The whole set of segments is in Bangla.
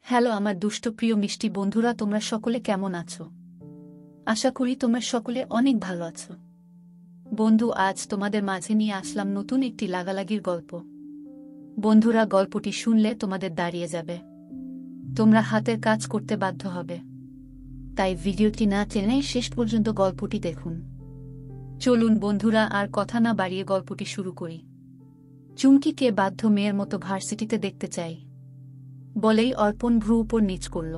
হ্যালো আমার দুষ্ট প্রিয় মিষ্টি বন্ধুরা, তোমরা সকলে কেমন আছো? আশা করি তোমরা সকলে অনেক ভালো আছো। বন্ধু, আজ তোমাদের মাঝে নিয়ে আসলাম নতুন একটি লাগালাগির গল্প। বন্ধুরা, গল্পটি শুনলে তোমাদের দাঁড়িয়ে যাবে, তোমরা হাতের কাজ করতে বাধ্য হবে। তাই ভিডিওটি না টেনে শেষ পর্যন্ত গল্পটি দেখুন। চলুন বন্ধুরা, আর কথা না বাড়িয়ে গল্পটি শুরু করি। চুমকিকে বাধ্য মেয়ের মতো ভার্সিটিতে দেখতে চাই বলেই অর্পণ ভ্রু উপর নিচ করল।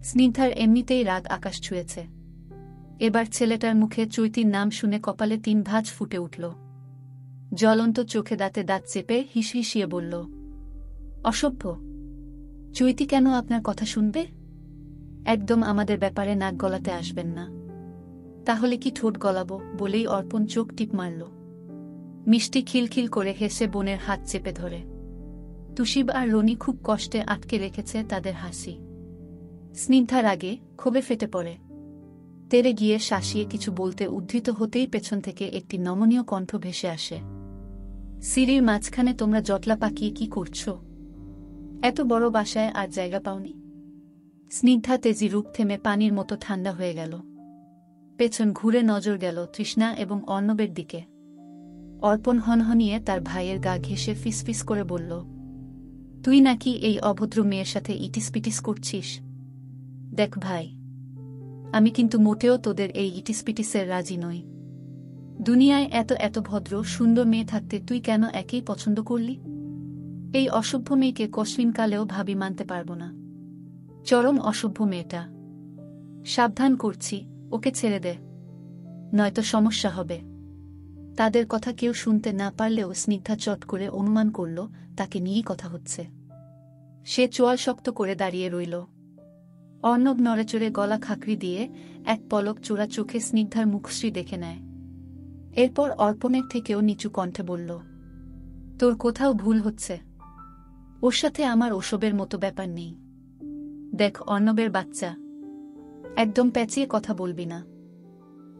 স্নিগ্ধার এমনিতেই রাগ আকাশ ছুঁয়েছে, এবার ছেলেটার মুখে চৈতির নাম শুনে কপালে 3 ভাঁজ ফুটে উঠল। জ্বলন্ত চোখে দাঁতে দাঁত চেপে হিসহিসিয়ে বলল, অসভ্য! চৈতি কেন আপনার কথা শুনবে? একদম আমাদের ব্যাপারে নাক গলাতে আসবেন না। তাহলে কি ঠোঁট গলাবো? বলেই অর্পণ চোখ টিপ মারল। মিষ্টি খিলখিল করে হেসে বোনের হাত চেপে ধরে। তুষিব আর রনি খুব কষ্টে আটকে রেখেছে তাদের হাসি। স্নিগ্ধার আগে ক্ষোভে ফেটে পড়ে, তেরে গিয়ে শাসিয়ে কিছু বলতে উদ্ধৃত হতেই পেছন থেকে একটি নমনীয় কণ্ঠ ভেসে আসে, সিঁড়ির মাঝখানে তোমরা জটলা পাকিয়ে কি করছো? এত বড় বাসায় আর জায়গা পাওনি? স্নিগ্ধা তেজি রূপ থেমে পানির মতো ঠান্ডা হয়ে গেল। পেছন ঘুরে নজর গেল তৃষ্ণা এবং অর্ণবের দিকে। অর্পণ হনহনিয়ে তার ভাইয়ের গা ঘেঁষে ফিসফিস করে বলল, তুই নাকি এই অভদ্র মেয়ের সাথে ইটিসপিটিস করছিস? দেখ ভাই, আমি কিন্তু মোটেও তোদের এই ইটিসপিটিসের রাজি নই। দুনিয়ায় এত এত ভদ্র সুন্দর মেয়ে থাকতে তুই কেন একেই পছন্দ করলি? এই অসভ্য মেয়েকে কসমিনকালেও ভাবি মানতে পারব না। চরম অসভ্য মেয়েটা। সাবধান করছি, ওকে ছেড়ে দে, নয়তো সমস্যা হবে। তাদের কথা কেউ শুনতে না পারলেও স্নিগ্ধা চট করে অনুমান করল তাকে নিয়েই কথা হচ্ছে। সে চোয়াল শক্ত করে দাঁড়িয়ে রইল। অর্ণব নড়েচড়ে গলা খাকড়ি দিয়ে এক পলক চোরা চোখে স্নিগ্ধার মুখশ্রী দেখে নেয়। এরপর অর্পণের থেকেও নিচু কণ্ঠে বলল, তোর কোথাও ভুল হচ্ছে। ওর সাথে আমার ওসবের মতো ব্যাপার নেই। দেখ অর্ণবের বাচ্চা, একদম প্যাঁচিয়ে কথা বলবি না।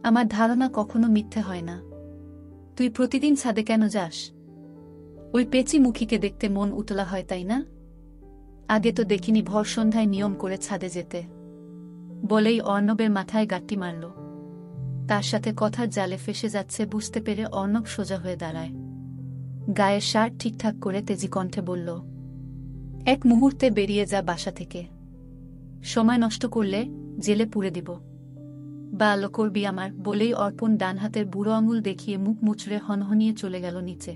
আমার ধারণা কখনো মিথ্যে হয় না। তুই প্রতিদিন ছাদে কেন যাস? ওই পেঁচি মুখীকে দেখতে মন উতলা হয়, তাই না? আগে তো দেখিনি ভর সন্ধ্যায় নিয়ম করে ছাদে যেতে। বলেই অর্ণবের মাথায় গাঁটটি মারল। তার সাথে কথার জালে ফেসে যাচ্ছে বুঝতে পেরে অর্ণব সোজা হয়ে দাঁড়ায়। গায়ের শার্ট ঠিকঠাক করে তেজি কণ্ঠে বলল, এক মুহূর্তে বেরিয়ে যা বাসা থেকে। সময় নষ্ট করলে জেলে পুরে দিব। বালো করবি আমার। বলেই অর্পণ ডান হাতের বুড়ো আঙুল দেখিয়ে মুখ মুচড়ে হনহনিয়ে চলে গেল নিচে।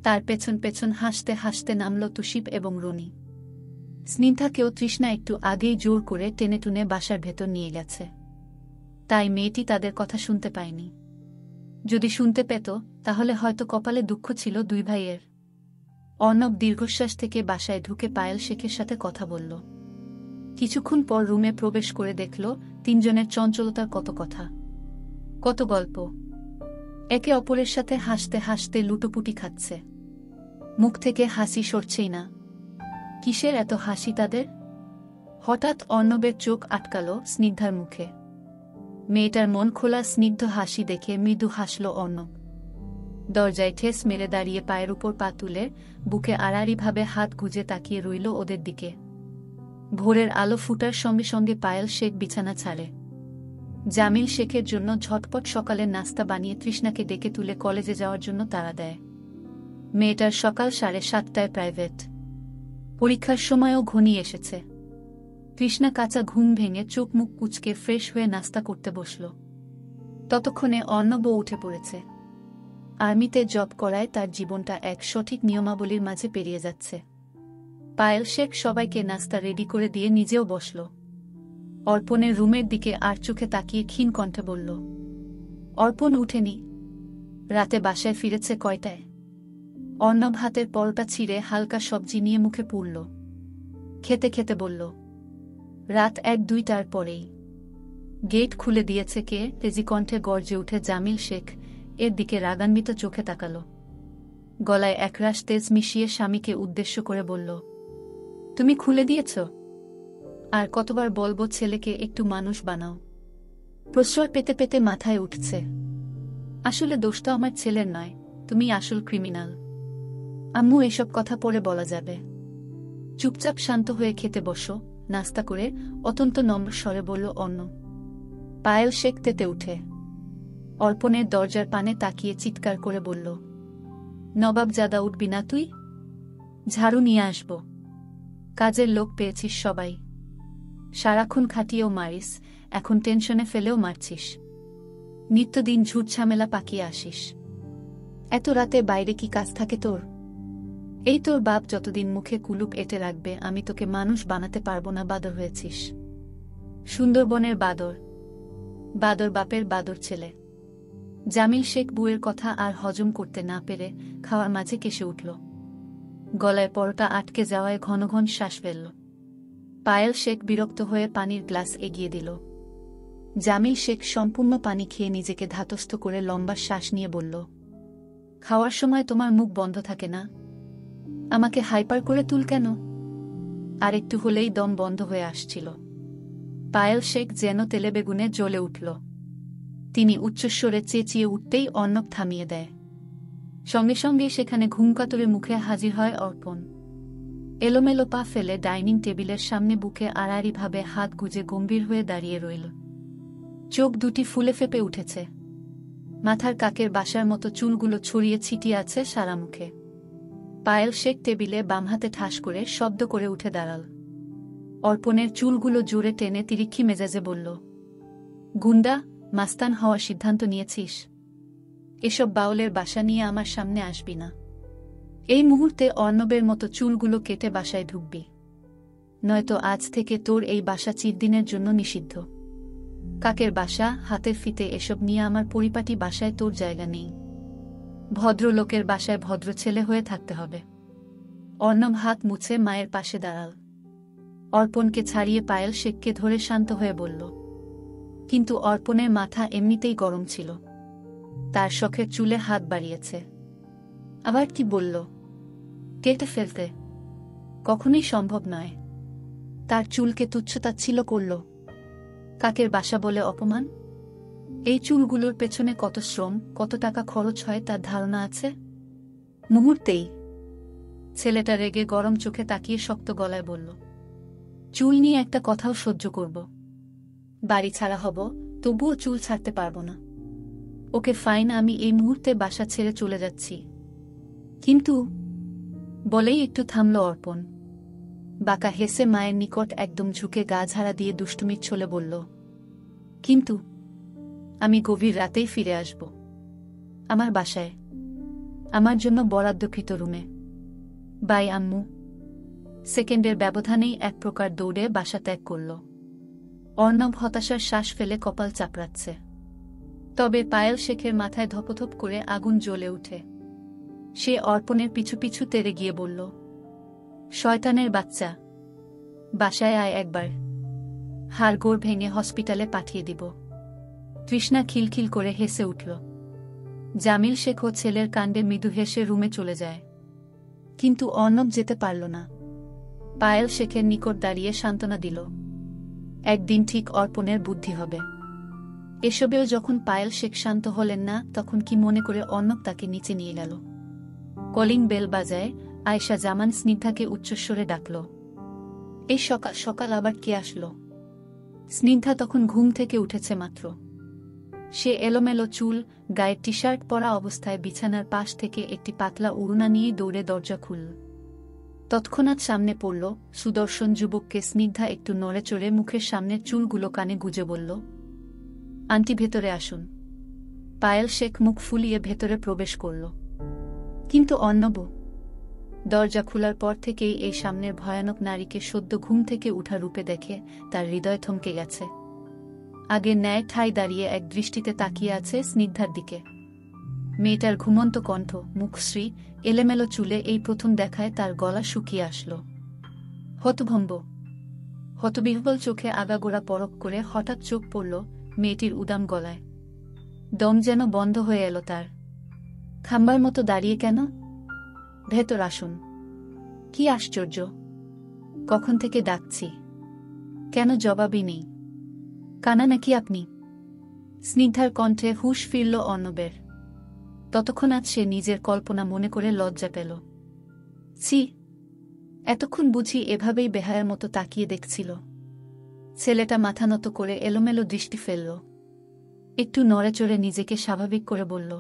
তার পেছন পেছন হাসতে হাসতে নামল তুষিব এবং রনি। স্নিগ্ধাকেও তৃষ্ণা একটু আগেই জোর করে টেনে টুনে বাসার ভেতর নিয়ে গেছে, তাই মেয়েটি তাদের কথা শুনতে পায়নি। যদি শুনতে পেত তাহলে হয়তো কপালে দুঃখ ছিল দুই ভাইয়ের। অর্ণব দীর্ঘশ্বাস থেকে বাসায় ঢুকে পায়েল শেখের সাথে কথা বলল। কিছুক্ষণ পর রুমে প্রবেশ করে দেখল 3 জনের চঞ্চলতার কত কথা, কত গল্প। একে অপরের সাথে হাসতে হাসতে লুটোপুটি খাচ্ছে। মুখ থেকে হাসি সরছেই না। কিসের এত হাসি তাদের? হঠাৎ অর্ণবের চোখ আটকাল স্নিগ্ধার মুখে। মেয়েটার মন খোলা স্নিগ্ধ হাসি দেখে মৃদু হাসল অর্ণব। দরজায় ঠেস মেরে দাঁড়িয়ে পায়ের উপর পা তুলে বুকে আড়াআড়িভাবে হাত গুজে তাকিয়ে রইল ওদের দিকে। ভোরের আলো ফুটার সঙ্গে সঙ্গে পায়েল শেখ বিছানা ছাড়ে। জামিল শেখের জন্য ঝটপট সকালের নাস্তা বানিয়ে তৃষ্ণাকে ডেকে তুলে কলেজে যাওয়ার জন্য তাড়া দেয়। মেয়েটার সকাল 7:30টায় প্রাইভেট পরীক্ষার সময়ও ঘনিয়ে এসেছে। তৃষ্ণা কাঁচা ঘুম ভেঙে চোখ মুখ কুচকে ফ্রেশ হয়ে নাস্তা করতে বসল। ততক্ষণে অর্ণবও উঠে পড়েছে। আর্মিতে জব করায় তার জীবনটা এক সঠিক নিয়মাবলীর মাঝে পেরিয়ে যাচ্ছে। পায়েল শেখ সবাইকে নাস্তা রেডি করে দিয়ে নিজেও বসল। অর্পণের রুমের দিকে আর চোখে তাকিয়ে ক্ষীণ কণ্ঠে বলল, অর্পণ উঠেনি? রাতে বাসায় ফিরেছে কয়টায়? অর্ণব হাতের পরোটা ছিঁড়ে হালকা সবজি নিয়ে মুখে পুরল। খেতে খেতে বলল, রাত 1-2টার পরেই। গেট খুলে দিয়েছে কে? তেজি কণ্ঠে গর্জে উঠে জামিল শেখ এর দিকে রাগান্বিত চোখে তাকাল। গলায় একরাশ তেজ মিশিয়ে স্বামীকে উদ্দেশ্য করে বলল, তুমি খুলে দিয়েছ? আর কতবার বলবো ছেলেকে একটু মানুষ বানাও? প্রশ্রয় পেতে পেতে মাথায় উঠছে। আসলে দোষটা আমার ছেলের নয়, তুমি আসল ক্রিমিনাল। আম্মু এসব কথা পরে বলা যাবে। চুপচাপ শান্ত হয়ে খেতে বসো, নাস্তা করে অত্যন্ত নম্র স্বরে বলল অর্ণ। পায়েল শেখ তেতে উঠে অর্পণের দরজার পানে তাকিয়ে চিৎকার করে বলল, নবাবজাদা উঠবি না তুই? ঝাড়ু নিয়ে আসব। কাজের লোক পেয়েছিস সবাই, সারাক্ষণ খাটিয়েও মারিস, এখন টেনশনে ফেলেও মারছিস। নিত্যদিন ঝুট ঝামেলা পাকিয়ে আসিস। এত রাতে বাইরে কি কাজ থাকে তোর? এই তোর বাপ যতদিন মুখে কুলুপ এঁটে রাখবে আমি তোকে মানুষ বানাতে পারবো না। বাদর হয়েছিস, সুন্দরবনের বাদর। বাদর বাপের বাদর ছেলে। জামিল শেখ বুয়ের কথা আর হজম করতে না পেরে খাওয়ার মাঝে কেসে উঠল। গলায় পরোটা আটকে যাওয়ায় ঘন ঘন শ্বাস ফেলল। পায়েল শেখ বিরক্ত হয়ে পানির গ্লাস এগিয়ে দিল। জামিল শেখ সম্পূর্ণ পানি খেয়ে নিজেকে ধাতস্থ করে লম্বা শ্বাস নিয়ে বলল, খাওয়ার সময় তোমার মুখ বন্ধ থাকে না? আমাকে হাইপার করে তুল কেন? আর একটু হলেই দম বন্ধ হয়ে আসছিল। পায়েল শেখ যেন তেলে বেগুনে জ্বলে উঠল। তিনি উচ্চস্বরে চেঁচিয়ে উঠতেই অর্ণব থামিয়ে দেয়। সঙ্গে সঙ্গে সেখানে ঘুমকাতরে মুখে হাজির হয় অর্পণ। এলোমেলো পা ফেলে ডাইনিং টেবিলের সামনে বুকে আড়াআড়িভাবে হাত গুজে গম্ভীর হয়ে দাঁড়িয়ে রইল। চোখ দুটি ফুলে ফেপে উঠেছে। মাথার কাকের বাসার মতো চুলগুলো ছড়িয়ে ছিটিয়ে আছে সারা মুখে। পায়েল শেখ টেবিলে বাম হাতে ঠাস করে শব্দ করে উঠে দাঁড়াল। অর্পণের চুলগুলো জোরে টেনে তিরিক্ষি মেজাজে বলল, গুন্ডা, মাস্তান হওয়ার সিদ্ধান্ত নিয়েছিস? এসব বাউলের বাসা নিয়ে আমার সামনে আসবি না। এই মুহূর্তে অর্ণবের মতো চুলগুলো কেটে বাসায় ঢুকবি, নয়তো আজ থেকে তোর এই বাসা চিরদিনের জন্য নিষিদ্ধ। কাকের বাসা, হাতের ফিতে এসব নিয়ে আমার পরিপাটি বাসায় তোর জায়গা নেই। ভদ্রলোকের বাসায় ভদ্র ছেলে হয়ে থাকতে হবে। অর্ণব হাত মুছে মায়ের পাশে দাঁড়াল। অর্পণকে ছাড়িয়ে পায়েল শেখকে ধরে শান্ত হয়ে বলল। কিন্তু অর্পণের মাথা এমনিতেই গরম ছিল। তার শখের চুলে হাত বাড়িয়েছে। আবার কি বলল? কেটে ফেলতে? কখনোই সম্ভব নয়। তার চুলকে তুচ্ছতাচ্ছিল্য করল। কাকের বাসা বলে অপমান? এই চুলগুলোর পেছনে কত শ্রম, কত টাকা খরচ হয় তার ধারণা আছে? মুহূর্তেই ছেলেটা রেগে গরম চোখে তাকিয়ে শক্ত গলায় বলল, চুল নিয়ে একটা কথাও সহ্য করব। বাড়ি ছাড়া হব, তবুও চুল ছাড়তে পারব না। ওকে ফাইন, আমি এই মুহূর্তে বাসা ছেড়ে চলে যাচ্ছি। কিন্তু বলেই একটু থামল অর্পণ। বাঁকা হেসে মায়ের নিকট একদম ঝুঁকে গা ঝাড়া দিয়ে দুষ্টুমির ছলে বলল, কিন্তু আমি গভীর রাতেই ফিরে আসব। আমার বাসায়, আমার জন্য বরাদ্দকৃত রুমে। বাই আম্মু। সেকেন্ডের ব্যবধানেই এক প্রকার দৌড়ে বাসা ত্যাগ করল। অর্ণব হতাশার শ্বাস ফেলে কপাল চাপড়াচ্ছে। তবে পায়েল শেখের মাথায় ধপধপ করে আগুন জ্বলে উঠে। সে অর্পণের পিছু পিছু তেড়ে গিয়ে বলল, শয়তানের বাচ্চা, বাসায় আয় একবার, হাড়গোড় ভেঙে হসপিটালে পাঠিয়ে দিব। তৃষ্ণা খিলখিল করে হেসে উঠল। জামিল শেখ ও ছেলের কাণ্ডে মৃদু হেসে রুমে চলে যায়। কিন্তু অর্ণব যেতে পারল না। পায়েল শেখের নিকট দাঁড়িয়ে সান্ত্বনা দিল, একদিন ঠিক অর্পণের বুদ্ধি হবে। এসবেও যখন পায়েল শেখ শান্ত হলেন না, তখন কি মনে করে অর্ণব তাকে নিচে নিয়ে গেল। কলিং বেল বাজায়। আয়েশা জামান স্নিগ্ধাকে উচ্চস্বরে ডাকল। এই সকাল সকাল আবার কে আসলো? স্নিগ্ধা তখন ঘুম থেকে উঠেছে মাত্র। সে এলোমেলো চুল, গায়ে টি শার্ট পরা অবস্থায় বিছানার পাশ থেকে একটি পাতলা উড়না নিয়ে দৌড়ে দরজা খুলল। তৎক্ষণাৎ সামনে পড়ল সুদর্শন যুবককে। স্নিগ্ধা একটু নড়ে চড়ে মুখের সামনের চুলগুলো কানে গুজে বলল, আন্টি ভেতরে আসুন। পায়েল শেখ মুখ ফুলিয়ে ভেতরে প্রবেশ করল। কিন্তু অর্ণব দরজা খোলার পর থেকেই এই সামনের ভয়ানক নারীকে সদ্য ঘুম থেকে উঠা রূপে দেখে তার হৃদয় থমকে গেছে। আগের ন্যায় ঠাই দাঁড়িয়ে এক দৃষ্টিতে তাকিয়ে আছে স্নিগ্ধার দিকে। মেয়েটার ঘুমন্ত কণ্ঠ, মুখশ্রী, এলেমেলো চুলে এই প্রথম দেখায় তার গলা শুকিয়ে আসল। হতভম্ব, হতবিহ্বল চোখে আগাগোড়া পরখ করে হঠাৎ চোখ পড়ল মেয়েটির উদাম গলায়। দম যেন বন্ধ হয়ে এলো তার। খাম্বার মতো দাঁড়িয়ে কেন? ভেতর আসুন। কি আশ্চর্য, কখন থেকে ডাকছি, কেন জবাবই নেই? কানা নাকি আপনি? স্নিগ্ধার কণ্ঠে হুঁশ ফিরল অর্ণবের। ততক্ষণাৎ সে নিজের কল্পনা মনে করে লজ্জা পেল। ছি, এতক্ষণ বুঝি এভাবেই বেহায়ার মতো তাকিয়ে দেখছিল। ছেলেটা মাথা নত করে এলোমেলো দৃষ্টি ফেলল। একটু নড়েচড়ে নিজেকে স্বাভাবিক করে বলল,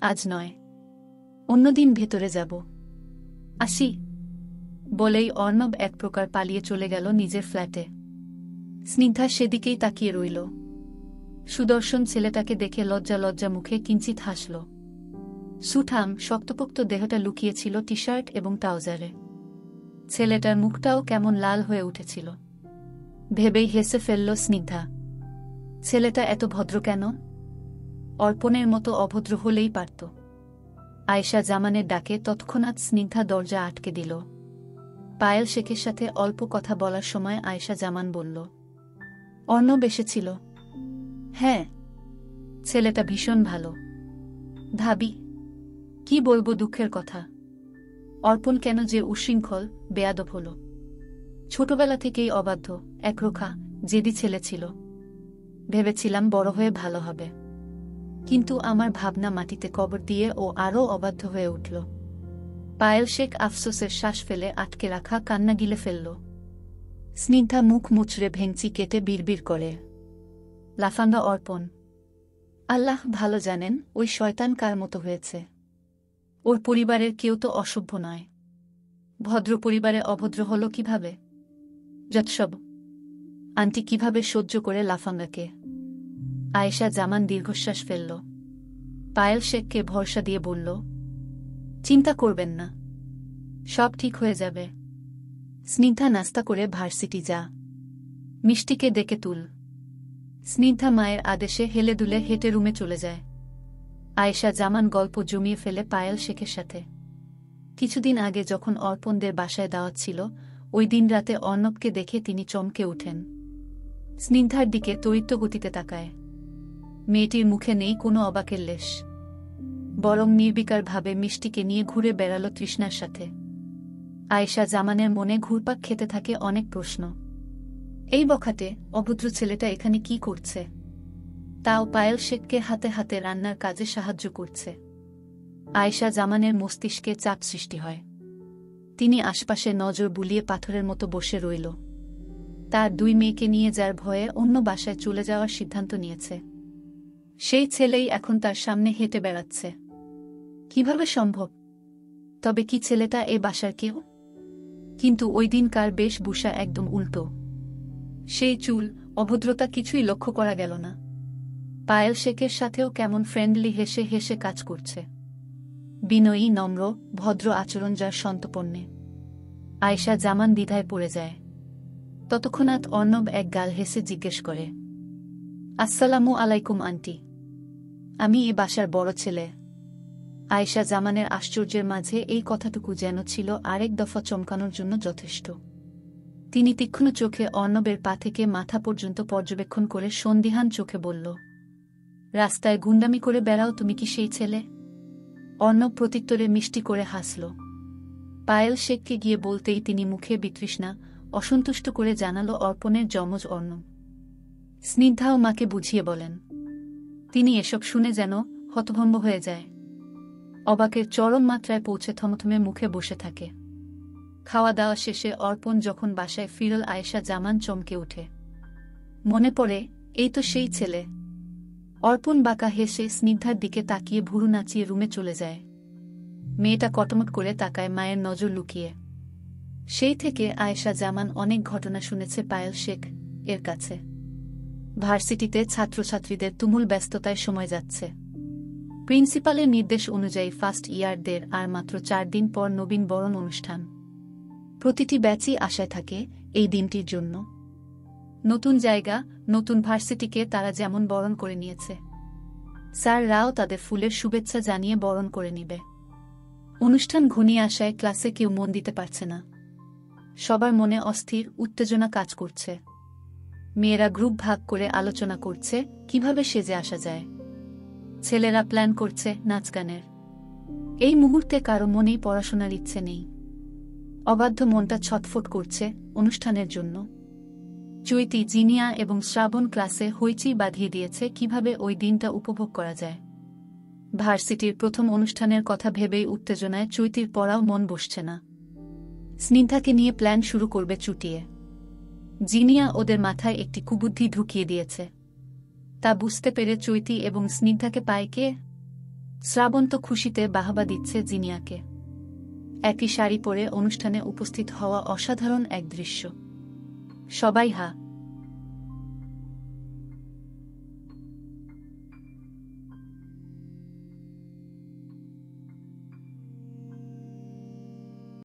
আজ নয়, অন্যদিন ভেতরে যাব। আসি। বলেই অর্ণব এক প্রকার পালিয়ে চলে গেল নিজের ফ্ল্যাটে। স্নিগ্ধা সেদিকেই তাকিয়ে রইল। সুদর্শন ছেলেটাকে দেখে লজ্জা লজ্জা মুখে কিঞ্চিত হাসল। সুঠাম শক্তপোক্ত দেহটা লুকিয়েছিল টি শার্ট এবং ট্রাউজারে। ছেলেটার মুখটাও কেমন লাল হয়ে উঠেছিল। ভেবেই হেসে ফেলল স্নিগ্ধা। ছেলেটা এত ভদ্র কেন? অর্পণের মতো অভদ্র হলেই পারত। আয়েশা জামানের ডাকে তৎক্ষণাৎ স্নিগ্ধা দরজা আটকে দিল। পায়েল শেখের সাথে অল্প কথা বলার সময় আয়েশা জামান বলল, অর্ণব এসেছিল? হ্যাঁ, ছেলেটা ভীষণ ভালো। ভাবি, কি বলবো দুঃখের কথা। অর্পণ কেন যে উশৃঙ্খল, বেয়াদব হল। ছোটবেলা থেকেই অবাধ্য, একরোখা, জেদি ছেলে ছিল। ভেবেছিলাম বড় হয়ে ভালো হবে, কিন্তু আমার ভাবনা মাটিতে কবর দিয়ে ও আরও অবাধ্য হয়ে উঠল। পায়েল শেখ আফসোসের শ্বাস ফেলে আটকে রাখা কান্না গিলে ফেলল। স্নিগ্ধা মুখ মুচড়ে ভেঙচি কেটে বিড়বিড় করে, লাফাঙ্গা অর্পণ। আল্লাহ ভালো জানেন ওই শয়তান কার মতো হয়েছে। ওর পরিবারের কেউ তো অসভ্য নয়। ভদ্র পরিবারে অভদ্র হল কিভাবে? যৎসব। আন্টি কিভাবে সহ্য করে লাফাঙ্গাকে? আয়েশা জামান দীর্ঘশ্বাস ফেলল। পায়েল শেখকে ভরসা দিয়ে বলল, চিন্তা করবেন না, সব ঠিক হয়ে যাবে। স্নিগ্ধা নাস্তা করে ভার্সিটি যা, মিষ্টিকে ডেকে তুল। স্নিগ্ধা মায়ের আদেশে হেলে দুলে হেঁটে রুমে চলে যায়। আয়েশা জামান গল্প জমিয়ে ফেলে পায়েল শেখের সাথে। কিছুদিন আগে যখন অর্পণদের বাসায় দাওয়াত ছিল, ওই দিন রাতে অর্ণবকে দেখে তিনি চমকে ওঠেন। স্নিগ্ধার দিকে তড়িৎ গতিতে তাকায়। মেয়েটির মুখে নেই কোনো অবাকের লেশ, বরং নির্বিকারভাবে মিষ্টিকে নিয়ে ঘুরে বেড়াল তৃষ্ণার সাথে। আয়েশা জামানের মনে ঘুরপাক খেতে থাকে অনেক প্রশ্ন। এই বখাটে অভদ্র ছেলেটা এখানে কি করছে? তাও পায়েল শেখকে হাতে হাতে রান্নার কাজে সাহায্য করছে। আয়েশা জামানের মস্তিষ্কে চাপ সৃষ্টি হয়। তিনি আশপাশে নজর বুলিয়ে পাথরের মতো বসে রইল। তার দুই মেয়েকে নিয়ে যার ভয়ে অন্য বাসায় চলে যাওয়ার সিদ্ধান্ত নিয়েছে, সেই ছেলেই এখন তার সামনে হেঁটে বেড়াচ্ছে। কিভাবে সম্ভব? তবে কি ছেলেটা এ বাসার কেউ? কিন্তু ওই দিনকার বেশভূষা একদম উল্টো। সেই চুল, অভদ্রতা কিছুই লক্ষ্য করা গেল না। পায়েল শেখের সাথেও কেমন ফ্রেন্ডলি হেসে হেসে কাজ করছে। বিনয়ী, নম্র, ভদ্র আচরণ যার সন্তপন্নে। আয়েশা জামান দ্বিধায় পড়ে যায়। ততক্ষণাৎ অর্ণব এক গাল হেসে জিজ্ঞেস করে, আসসালামু আলাইকুম আন্টি। আমি এ বাসার বড় ছেলে। আয়েশা জামানের আশ্চর্যের মাঝে এই কথাটুকু যেন ছিল আরেক দফা চমকানোর জন্য যথেষ্ট। তিনি তীক্ষ্ণ চোখে অর্ণবের পা থেকে মাথা পর্যন্ত পর্যবেক্ষণ করে সন্দিহান চোখে বলল, রাস্তায় গুন্ডামি করে বেড়াও তুমি কি সেই ছেলে? অর্ণব প্রত্যুত্তরে মিষ্টি করে হাসল। পায়েল শেখকে গিয়ে বলতেই তিনি মুখে বিতৃষ্ণা, অসন্তুষ্ট করে জানাল অর্পণের যমজ অর্ণব। স্নিগ্ধাও মাকে বুঝিয়ে বলেন। তিনি এসব শুনে যেন হতভম্ব হয়ে যায়। অবাকের চরম মাত্রায় পৌঁছে থমথমে মুখে বসে থাকে। খাওয়া দাওয়া শেষে অর্পণ যখন বাসায় ফিরল, আয়েশা জামান চমকে ওঠে। মনে পড়ে, এই তো সেই ছেলে। অর্পণ বাঁকা হেসে স্নিগ্ধার দিকে তাকিয়ে ভুরু নাচিয়ে রুমে চলে যায়। মেয়েটা কটমট করে তাকায় মায়ের নজর লুকিয়ে। সেই থেকে আয়েশা জামান অনেক ঘটনা শুনেছে পায়েল শেখ এর কাছে। ভার্সিটিতে ছাত্রছাত্রীদের তুমুল ব্যস্ততায় সময় যাচ্ছে। প্রিন্সিপালের নির্দেশ অনুযায়ী ফার্স্ট ইয়ারদের আর মাত্র 4 দিন পর নবীন বরণ অনুষ্ঠান। প্রতিটি ব্যাচই আশায় থাকে এই দিনটির জন্য। নতুন জায়গা, নতুন ভার্সিটিকে তারা যেমন বরণ করে নিয়েছে, স্যাররাও তাদের ফুলের শুভেচ্ছা জানিয়ে বরণ করে নিবে। অনুষ্ঠান ঘনিয়ে আসায় ক্লাসে কেউ মন দিতে পারছে না। সবার মনে অস্থির উত্তেজনা কাজ করছে। মেয়েরা গ্রুপ ভাগ করে আলোচনা করছে কিভাবে সেজে আসা যায়। ছেলেরা প্ল্যান করছে নাচ গানের। এই মুহূর্তে কারো মনেই পড়াশোনার ইচ্ছে নেই। অবাধ্য মনটা ছটফট করছে অনুষ্ঠানের জন্য। চৈতি, জিনিয়া এবং শ্রাবণ ক্লাসে হইচই বাঁধিয়ে দিয়েছে কিভাবে ওই দিনটা উপভোগ করা যায়। ভার্সিটির প্রথম অনুষ্ঠানের কথা ভেবেই উত্তেজনায় চৈতির পড়াও মন বসছে না। স্নিগ্ধাকে নিয়ে প্ল্যান শুরু করবে চুটিয়ে। জিনিয়া ওদের মাথায় একটি কুবুদ্ধি ঢুকিয়ে দিয়েছে। তা বুঝতে পেরে চৈতি এবং স্নিগ্ধাকে পায় কে? শ্রাবন্ত খুশিতে বাহবা দিচ্ছে জিনিয়াকে। একই শাড়ি পরে অনুষ্ঠানে উপস্থিত হওয়া অসাধারণ এক দৃশ্য। সবাই হা